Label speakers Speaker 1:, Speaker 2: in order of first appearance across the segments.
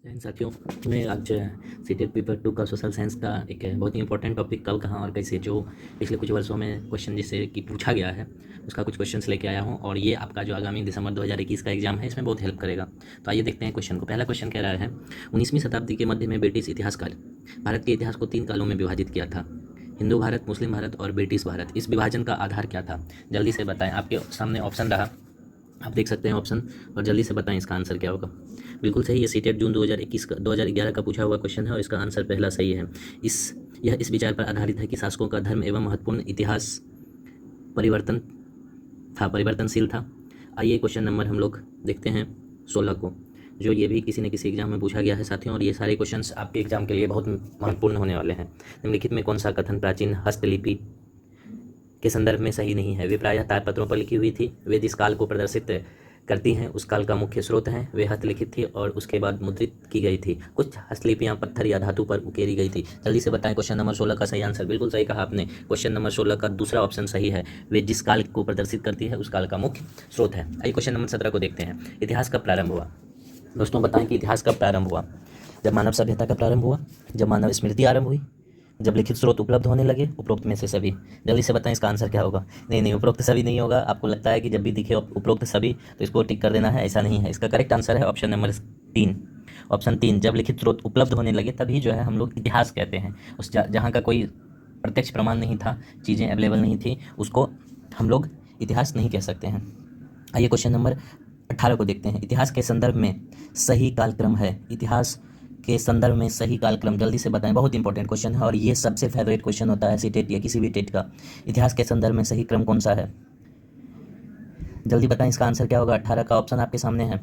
Speaker 1: जैन साथियों, मैं आज सीटेट पेपर 2 का सोशल साइंस का एक बहुत ही इंपॉर्टेंट टॉपिक कब कहाँ और कैसे जो पिछले कुछ वर्षों में क्वेश्चन जिससे कि पूछा गया है उसका कुछ क्वेश्चंस लेके आया हूँ और ये आपका जो आगामी दिसंबर 2021 का एग्जाम है इसमें बहुत हेल्प करेगा। तो आइए देखते हैं क्वेश्चन को। पहला क्वेश्चन कह रहा है 19वीं शताब्दी के मध्य में ब्रिटिश इतिहासकार भारत के इतिहास को 3 कालों में विभाजित किया था। हिंदू भारत, मुस्लिम भारत और ब्रिटिश भारत। इस विभाजन का आधार क्या था? जल्दी से बताएं। आपके सामने ऑप्शन रहा, आप देख सकते हैं ऑप्शन, और जल्दी से बताएं इसका आंसर क्या होगा। बिल्कुल सही, ये सीटेट जून 2011 का पूछा हुआ क्वेश्चन है और इसका आंसर पहला सही है। इस विचार पर आधारित है कि शासकों का धर्म एवं महत्वपूर्ण इतिहास परिवर्तनशील था। आइए क्वेश्चन नंबर हम लोग देखते हैं 16 को, जो ये भी किसी न किसी एग्जाम में पूछा गया है साथियों, और ये सारे क्वेश्चंस आपके एग्जाम के लिए बहुत महत्वपूर्ण होने वाले हैं। निम्नलिखित में कौन सा कथन प्राचीन हस्तलिपि के संदर्भ में सही नहीं है? वे प्रायः तारपत्रों पर लिखी हुई थी, वे जिस काल को प्रदर्शित करती हैं उस काल का मुख्य स्रोत हैं, वे हस्तलिखित थी और उसके बाद मुद्रित की गई थी, कुछ हस्तलिपियां पत्थर या धातु पर उकेरी गई थी। जल्दी से बताएं क्वेश्चन नंबर 16 का सही आंसर। बिल्कुल सही कहा आपने, क्वेश्चन नंबर 16 का दूसरा ऑप्शन सही है, वे जिस काल को प्रदर्शित करती है उस काल का मुख्य स्रोत है। आइए क्वेश्चन नंबर 17 को देखते हैं। इतिहास कब प्रारंभ हुआ? दोस्तों बताएं कि इतिहास कब प्रारंभ हुआ? जब मानव सभ्यता का प्रारंभ हुआ, जब मानव स्मृति आरंभ हुई, जब लिखित स्रोत उपलब्ध होने लगे, उपरोक्त में से सभी। जल्दी से बताएं इसका आंसर क्या होगा। नहीं, उपरोक्त सभी नहीं होगा। आपको लगता है कि जब भी दिखे उपरोक्त सभी तो इसको टिक कर देना है, ऐसा नहीं है। इसका करेक्ट आंसर है ऑप्शन नंबर 3। ऑप्शन 3, जब लिखित स्रोत उपलब्ध होने लगे तभी जो है हम लोग इतिहास कहते हैं। उस जहाँ का कोई प्रत्यक्ष प्रमाण नहीं था, चीज़ें अवेलेबल नहीं थी, उसको हम लोग इतिहास नहीं कह सकते हैं। आइए क्वेश्चन नंबर 18 को देखते हैं। इतिहास के संदर्भ में सही कालक्रम है। इतिहास के संदर्भ में सही कालक्रम, जल्दी से बताएं। बहुत इंपॉर्टेंट क्वेश्चन है और ये सबसे फेवरेट क्वेश्चन होता है सीटेट या किसी भी टेट का। इतिहास के संदर्भ में सही क्रम कौन सा है? जल्दी बताएं इसका आंसर क्या होगा। 18 का ऑप्शन आपके सामने है।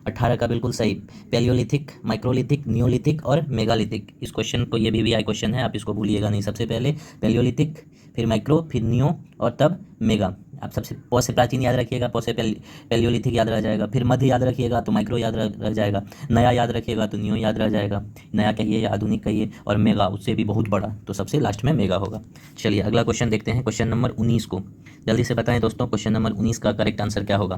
Speaker 1: 18 का बिल्कुल सही, पैलियोलिथिक, माइक्रोलिथिक, नियोलिथिक और मेगालिथिक। इस क्वेश्चन को, ये भी क्वेश्चन है, आप इसको भूलिएगा नहीं। सबसे पहले पैलियोलिथिक, फिर माइक्रो, फिर नियो और तब मेगा। आप सबसे पौ से प्राचीन याद रखिएगा, पौ से पैलियोलिथिक याद रह जाएगा, फिर मध्य याद रखिएगा तो माइक्रो याद रह जाएगा, नया याद रखिएगा तो नियो याद रह जाएगा, नया कहिए या आधुनिक कहिए, और मेगा उससे भी बहुत बड़ा तो सबसे लास्ट में मेगा होगा। चलिए अगला क्वेश्चन देखते हैं, क्वेश्चन नंबर 19 को। जल्दी से बताएं दोस्तों, क्वेश्चन नंबर 19 का करेक्ट आंसर क्या होगा।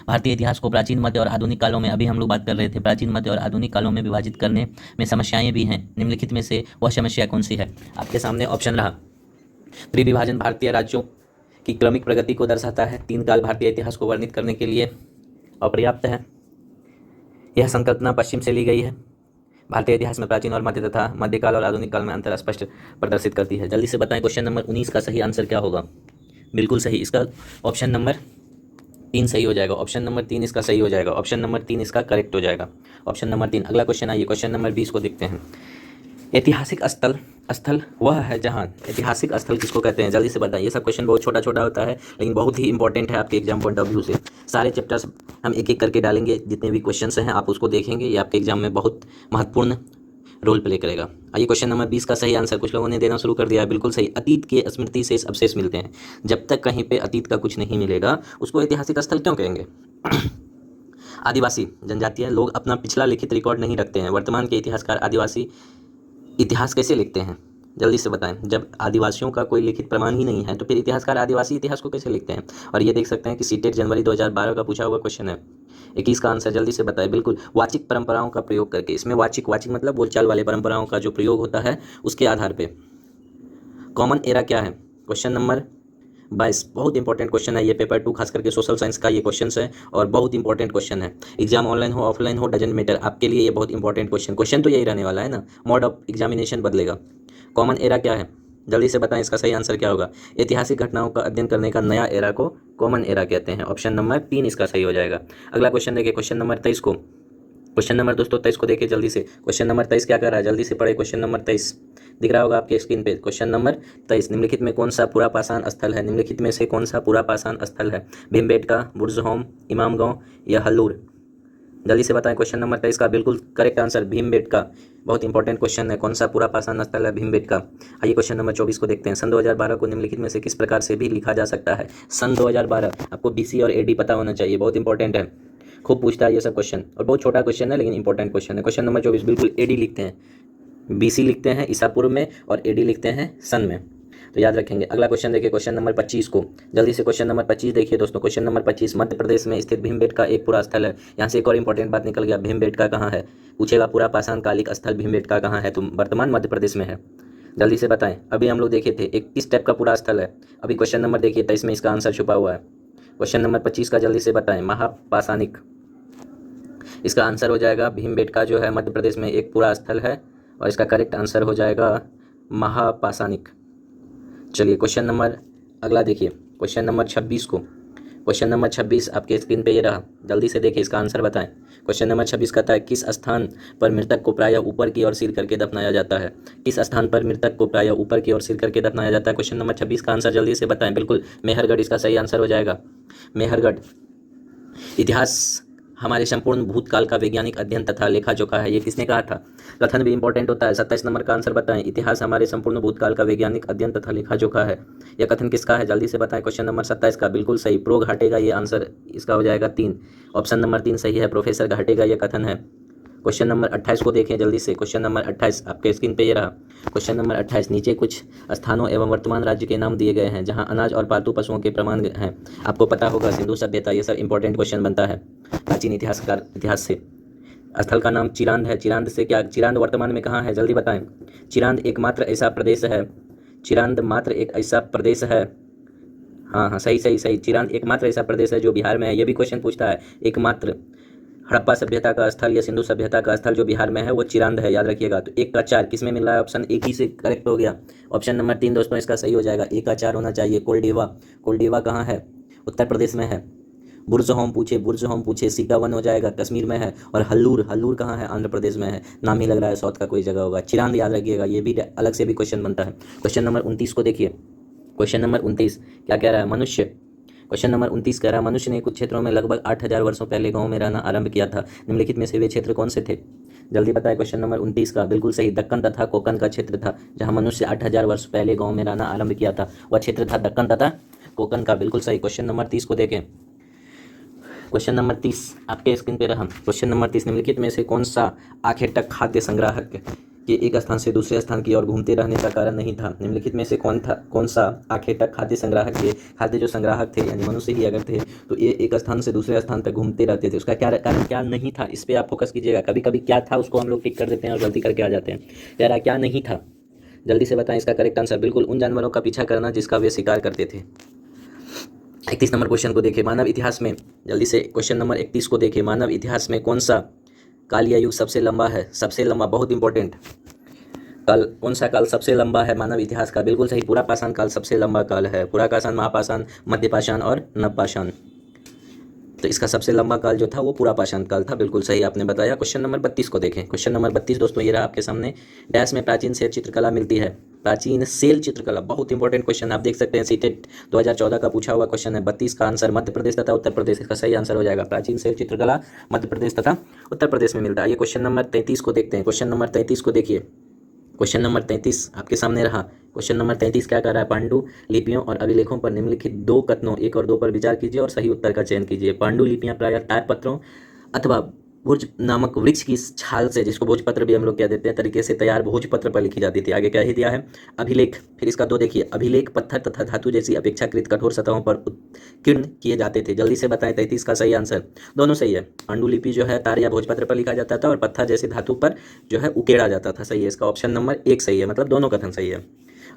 Speaker 1: भारतीय इतिहास को प्राचीन, मध्य और आधुनिक कालों में, अभी हम लोग बात कर रहे थे प्राचीन, मध्य और आधुनिक कालों में विभाजित करने में समस्याएं भी हैं। निम्नलिखित में से वह समस्या कौन सी है? आपके सामने ऑप्शन रहा। त्रिविभाजन भारतीय राज्यों की क्रमिक प्रगति को दर्शाता है। 3 काल भारतीय इतिहास को वर्णित करने के लिए अपर्याप्त है। यह संकल्पना पश्चिम से ली गई है। भारतीय इतिहास में प्राचीन और मध्य तथा मध्यकाल और आधुनिक काल में अंतर स्पष्ट प्रदर्शित करती है। जल्दी से बताएं क्वेश्चन नंबर 19 का सही आंसर क्या होगा। बिल्कुल सही, इसका ऑप्शन नंबर 3 सही हो जाएगा। ऑप्शन नंबर 3 इसका सही हो जाएगा। ऑप्शन नंबर 3 इसका करेक्ट हो जाएगा। Option number 3। अगला क्वेश्चन आइए, क्वेश्चन नंबर 20 को देखते हैं। ऐतिहासिक स्थल वह है जहाँ, ऐतिहासिक स्थल किसको कहते हैं? जल्दी से बताइए। ये सब क्वेश्चन बहुत छोटा छोटा होता है लेकिन बहुत ही इंपॉर्टेंट है आपके एग्जाम पॉइंट ऑफ व्यू से। सारे चैप्टर्स हम एक एक करके डालेंगे, जितने भी क्वेश्चंस हैं आप उसको देखेंगे, ये आपके एग्जाम में बहुत महत्वपूर्ण रोल प्ले करेगा। आइए क्वेश्चन नंबर 20 का सही आंसर कुछ लोगों ने देना शुरू कर दिया है। बिल्कुल सही, अतीत के स्मृति से अवशेष मिलते हैं। जब तक कहीं पे अतीत का कुछ नहीं मिलेगा उसको ऐतिहासिक स्थल क्यों कहेंगे? आदिवासी जनजातीय लोग अपना पिछला लिखित रिकॉर्ड नहीं रखते हैं। वर्तमान के इतिहासकार आदिवासी इतिहास कैसे लिखते हैं? जल्दी से बताएं। जब आदिवासियों का कोई लिखित प्रमाण ही नहीं है तो फिर इतिहासकार आदिवासी इतिहास को कैसे लिखते हैं? और ये देख सकते हैं कि सीटेट जनवरी 2012 का पूछा हुआ क्वेश्चन है। 21 का आंसर जल्दी से बताएं। बिल्कुल, वाचिक परंपराओं का प्रयोग करके। इसमें वाचिक मतलब बोलचाल वाले परंपराओं का जो प्रयोग होता है उसके आधार पर। कॉमन एरा क्या है? क्वेश्चन नंबर 22 बहुत इंपॉर्टेंट क्वेश्चन है ये, पेपर 2 खास करके सोशल साइंस का ये क्वेश्चन है और बहुत इंपॉर्टेंट क्वेश्चन है। एग्जाम ऑनलाइन हो ऑफलाइन हो डजेंट मैटर, आपके लिए ये बहुत इंपॉर्टेंट क्वेश्चन तो यही रहने वाला है ना, मोड ऑफ एग्जामिनेशन बदलेगा। कॉमन एरा क्या है? जल्दी से बताएं इसका सही आंसर क्या होगा। ऐतिहासिक घटनाओं का अध्ययन करने का नया एरा को कॉमन एरा कहते हैं। ऑप्शन नंबर 3 इसका सही हो जाएगा। अगला क्वेश्चन देखिए, क्वेश्चन नंबर 23 को। क्वेश्चन नंबर दोस्तों 23 को देखिए जल्दी से। क्वेश्चन नंबर 23 क्या कर रहा है? जल्दी से पढ़े। क्वेश्चन नंबर 23 दिख रहा होगा आपके स्क्रीन पे। क्वेश्चन नंबर 23, निम्नलिखित में कौन सा पुरापाषाण स्थल है? निम्नलिखित में से कौन सा पुरापाषाण स्थल है? भीमबेटका, बुर्जहोम, इमामगांव या हल्लूर? जल्दी से बताएं क्वेश्चन नंबर 23 का बिल्कुल करेक्ट आंसर भीमबेटका। बहुत इंपॉर्टेंट क्वेश्चन है, कौन सा पुरापाषाण स्थल है? भीमबेटका। आइए क्वेश्चन नंबर 24 को देखते हैं। सन 2012 को निम्नलिखित में से किस प्रकार से भी लिखा जा सकता है? सन 2012, आपको BC और AD पता होना चाहिए, बहुत इंपॉर्टेंट है, खूब पूछता है ये सब क्वेश्चन और बहुत छोटा क्वेश्चन है लेकिन इंपॉर्टेंट क्वेश्चन है। क्वेश्चन नंबर 24 बिल्कुल AD लिखते हैं, BC लिखते हैं ईसा पूर्व में और AD लिखते हैं सन में। तो याद रखेंगे। अगला क्वेश्चन देखिए, क्वेश्चन नंबर 25 को जल्दी से। क्वेश्चन नंबर 25 देखिए दोस्तों। क्वेश्चन नंबर 25, मध्य प्रदेश में स्थित भीमबेटका एक पुरा स्थल है। यहाँ से एक और इंपॉर्टेंट बात निकल गया, भीमबेटका कहाँ है पूछेगा। पूरा पाषाण कालिक स्थल भीमबेटका कहाँ है, तो वर्तमान मध्य प्रदेश में है। जल्दी से बताएं। अभी हम लोग देखे थे एक किस टाइप का पूरा स्थल है। अभी क्वेश्चन नंबर देखिए 23 में इसका आंसर छुपा हुआ है। क्वेश्चन नंबर 25 का जल्दी से बताएं। महापाषाणिक, इसका आंसर हो जाएगा भीमबेटका जो है मध्य प्रदेश में एक पूरा स्थल है, और इसका करेक्ट आंसर हो जाएगा महापाषाणिक। चलिए क्वेश्चन नंबर अगला देखिए, क्वेश्चन नंबर 26 को। क्वेश्चन नंबर 26 आपके स्क्रीन पे ये रहा, जल्दी से देखिए, इसका आंसर बताएं। क्वेश्चन नंबर 26 कहता है किस स्थान पर मृतक को प्रायः ऊपर की ओर सिर करके दफनाया जाता है। किस स्थान पर मृतक को प्रायः ऊपर की ओर सिर करके दफनाया जाता है। क्वेश्चन नंबर 26 का आंसर जल्दी से बताएं। बिल्कुल मेहरगढ़ इसका सही आंसर हो जाएगा, मेहरगढ़। इतिहास हमारे संपूर्ण भूतकाल का वैज्ञानिक अध्ययन तथा लेखा जोखा है, ये किसने कहा था। कथन भी इंपॉर्टेंट होता है। 27 नंबर का आंसर बताएं। इतिहास हमारे संपूर्ण भूतकाल का वैज्ञानिक अध्ययन तथा लेखा जोखा है, यह कथन किसका है, जल्दी से बताएं। क्वेश्चन नंबर 27 का बिल्कुल सही, प्रो घाटे का ये आंसर इसका हो जाएगा 3। ऑप्शन नंबर 3 सही है, प्रोफेसर घाटे का यह कथन है। क्वेश्चन नंबर 28 को देखें जल्दी से। क्वेश्चन नंबर 28 आपके स्क्रीन पे ये रहा। क्वेश्चन नंबर 28, नीचे कुछ स्थानों एवं वर्तमान राज्य के नाम दिए गए हैं जहां अनाज और पालतू पशुओं के प्रमाण हैं। आपको पता होगा सिंधु सभ्यता, ये सब इंपॉर्टेंट क्वेश्चन बनता है प्राचीन इतिहास से। स्थल का नाम चिरांद है। चिरांद से क्या, चिरांद वर्तमान में कहाँ है, जल्दी बताएं। चिरांद एकमात्र ऐसा प्रदेश है, चिरांद मात्र एक ऐसा प्रदेश है। हाँ, सही सही सही, चिरांद एकमात्र ऐसा प्रदेश है जो बिहार में है। ये भी क्वेश्चन पूछता है, एकमात्र हड़प्पा सभ्यता का स्थल या सिंधु सभ्यता का स्थल जो बिहार में है वो चिरांद है, याद रखिएगा। तो 1 का 4 किस में मिल रहा है, ऑप्शन एक ही से करेक्ट हो गया। ऑप्शन नंबर 3 दोस्तों इसका सही हो जाएगा, 1 का 4 होना चाहिए। कोलडेवा, कोलडेवा कहाँ है, उत्तर प्रदेश में है। बुर्ज होम पूछे सीका वन हो जाएगा, कश्मीर में है। और हल्लूर कहाँ है, आंध्र प्रदेश में है। नाम ही लग रहा है साउथ का कोई जगह होगा। चिरांद याद रखिएगा, ये भी अलग से भी क्वेश्चन बनता है। क्वेश्चन नंबर 29 को देखिए। क्वेश्चन नंबर 29 क्या कह रहा है, मनुष्य। क्वेश्चन नंबर 29 कह रहा है मनुष्य ने कुछ क्षेत्रों में लगभग 8000 वर्षों पहले गांव में रहना आरंभ किया था। निम्नलिखित में से वे क्षेत्र कौन से थे, जल्दी बताएं। क्वेश्चन नंबर 29 का बिल्कुल सही, दक्कन तथा कोकन का क्षेत्र था जहां मनुष्य 8000 वर्ष पहले गांव में रहना आरंभ किया था, वह क्षेत्र था दक्कन तथा कोकन का, बिल्कुल सही। क्वेश्चन नंबर 30 को देखें। क्वेश्चन नंबर 30 आपके स्क्रीन पे रहा। क्वेश्चन नंबर 30, निम्नलिखित में से कौन सा आखेटक खाद्य संग्राहक के एक स्थान से दूसरे स्थान की ओर घूमते रहने का कारण नहीं था। निम्नलिखित में से कौन सा आखेटक खाद्य संग्राहक के, खाद्य जो संग्राहक थे यानी मनुष्य ही अगर थे तो ये एक स्थान से दूसरे स्थान तक घूमते रहते थे, उसका क्या कारण क्या नहीं था, इस पर आप फोकस कीजिएगा। कभी कभी क्या था उसको हम लोग टिक कर देते हैं और गलती करके आ जाते हैं। यार क्या नहीं था, जल्दी से बताएं इसका करेक्ट आंसर। बिल्कुल उन जानवरों का पीछा करना जिसका वे शिकार करते थे। 31 नंबर क्वेश्चन को देखिए, मानव इतिहास में, जल्दी से क्वेश्चन नंबर 31 को देखिए। मानव इतिहास में कौन सा कालीय युग सबसे लंबा है, सबसे लंबा, बहुत इंपॉर्टेंट काल, कौन सा काल सबसे लंबा है मानव इतिहास का, बिल्कुल सही, पूरा पाषाण काल सबसे लंबा काल है। पूरा पाषाण, महापाषाण, मध्य पाषाण और नवपाषाण, तो इसका सबसे लंबा काल जो था वो पूरा पाषाण काल था, बिल्कुल सही आपने बताया। क्वेश्चन नंबर 32 को देखें। क्वेश्चन नंबर 32 दोस्तों ये रहा आपके सामने। डैश में प्राचीन सेल चित्रकला मिलती है, प्राचीन सेल चित्रकला, बहुत इंपॉर्टेंट क्वेश्चन आप देख सकते हैं, सीटेट 2014 का पूछा हुआ क्वेश्चन है। 32 का आंसर मध्य प्रदेश तथा उत्तर प्रदेश, इसका सही आंसर हो जाएगा। प्राचीन सेल चित्रकला मध्य प्रदेश तथा उत्तर प्रदेश में मिलता है। ये क्वेश्चन नंबर 33 को देखते हैं। क्वेश्चन नंबर 33 को देखिए। क्वेश्चन नंबर 33 आपके सामने रहा। क्वेश्चन नंबर 33 क्या कर रहा है, पांडु लिपियों और अभिलेखों पर निम्नलिखित 2 कथनों 1 और 2 पर विचार कीजिए और सही उत्तर का चयन कीजिए। पांडु लिपियां प्रायः ताड़पत्रों अथवा भोज नामक वृक्ष की छाल से, जिसको भोजपत्र भी हम लोग क्या देते हैं, तरीके से तैयार भोजपत्र पर लिखी जाती थी। आगे क्या ही दिया है, अभिलेख, फिर इसका 2 देखिए, अभिलेख पत्थर तथा धातु जैसी अपेक्षाकृत कठोर सतहों पर उत्कीर्ण किए जाते थे। जल्दी से बताएं 33 का सही आंसर। दोनों सही है, पांडुलिपि जो है तार या भोजपत्र पर लिखा जाता था और पत्थर जैसे धातु पर जो है उकेड़ा जाता था, सही है। इसका ऑप्शन नंबर 1 सही है, मतलब दोनों कथन सही है।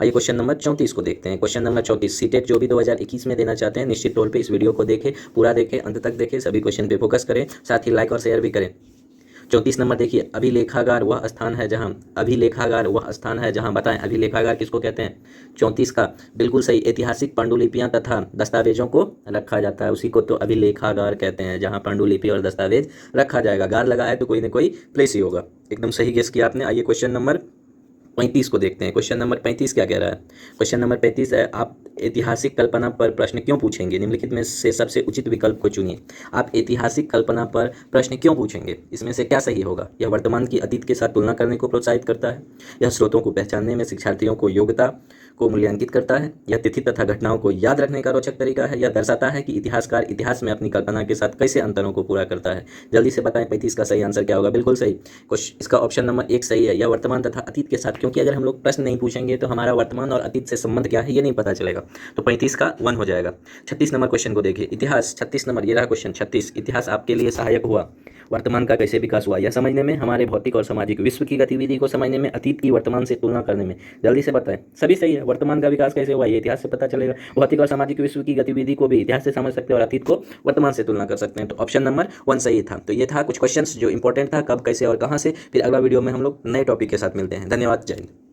Speaker 1: आइए क्वेश्चन नंबर 34 को देखते हैं। क्वेश्चन नंबर 34, सीटेट जो भी 2021 में देना चाहते हैं निश्चित तौर पे इस वीडियो को देखें, पूरा देखें, अंत तक देखें, सभी क्वेश्चन पे फोकस करें, साथ ही लाइक और शेयर भी करें। 34 नंबर देखिए, अभिलेखागार वह स्थान है जहां, अभिलेखागार वह स्थान है जहां, बताएं अभिलेखागार किसको कहते हैं। 34 का बिल्कुल सही, ऐतिहासिक पांडुलिपियां तथा दस्तावेजों को रखा जाता है, उसी को तो अभिलेखागार कहते हैं जहां पांडुलिपि और दस्तावेज रखा जाएगा। गार लगा है तो कोई ना कोई प्लेस ही होगा, एकदम सही गेस किया आपने। आइए क्वेश्चन नंबर 35 को देखते हैं। क्वेश्चन नंबर 35 क्या कह रहा है। क्वेश्चन नंबर 35 है, आप ऐतिहासिक कल्पना पर प्रश्न क्यों पूछेंगे, निम्नलिखित में से सबसे उचित विकल्प को चुनिए। आप ऐतिहासिक कल्पना पर प्रश्न क्यों पूछेंगे, इसमें से क्या सही होगा। यह वर्तमान की अतीत के साथ तुलना करने को प्रोत्साहित करता है, यह स्रोतों को पहचानने में शिक्षार्थियों को योग्यता को मूल्यांकित करता है, यह तिथि तथा घटनाओं को याद रखने का रोचक तरीका है, यह दर्शाता है कि इतिहासकार इतिहास में अपनी कल्पना के साथ कैसे अंतरों को पूरा करता है। जल्दी से बताएं 35 का सही आंसर क्या होगा। बिल्कुल सही, इसका ऑप्शन नंबर 1 सही है, यह वर्तमान तथा अतीत के साथ क्यों क्योंकि अगर हम लोग प्रश्न नहीं पूछेंगे तो हमारा वर्तमान और अतीत से संबंध क्या है ये नहीं पता चलेगा। तो 35 का 1 हो जाएगा। 36 नंबर क्वेश्चन को देखिए, इतिहास 36 नंबर, ये रहा क्वेश्चन 36। इतिहास आपके लिए सहायक हुआ वर्तमान का कैसे विकास हुआ यह समझने में, हमारे भौतिक और सामाजिक विश्व की गतिविधि को समझने में, अतीत की वर्तमान से तुलना करने में। जल्दी से बताएं, सभी सही है। वर्तमान का विकास कैसे हुआ ये इतिहास से पता चलेगा, भौतिक और सामाजिक विश्व की गतिविधि को भी इतिहास से समझ सकते हैं और अतीत को वर्तमान से तुलना कर सकते हैं। तो ऑप्शन नंबर 1 सही था। तो ये था कुछ क्वेश्चंस जो इंपॉर्टेंट था, कब कैसे और कहाँ से। फिर अगला वीडियो में हम लोग नए टॉपिक के साथ मिलते हैं। धन्यवाद, जय हिंद।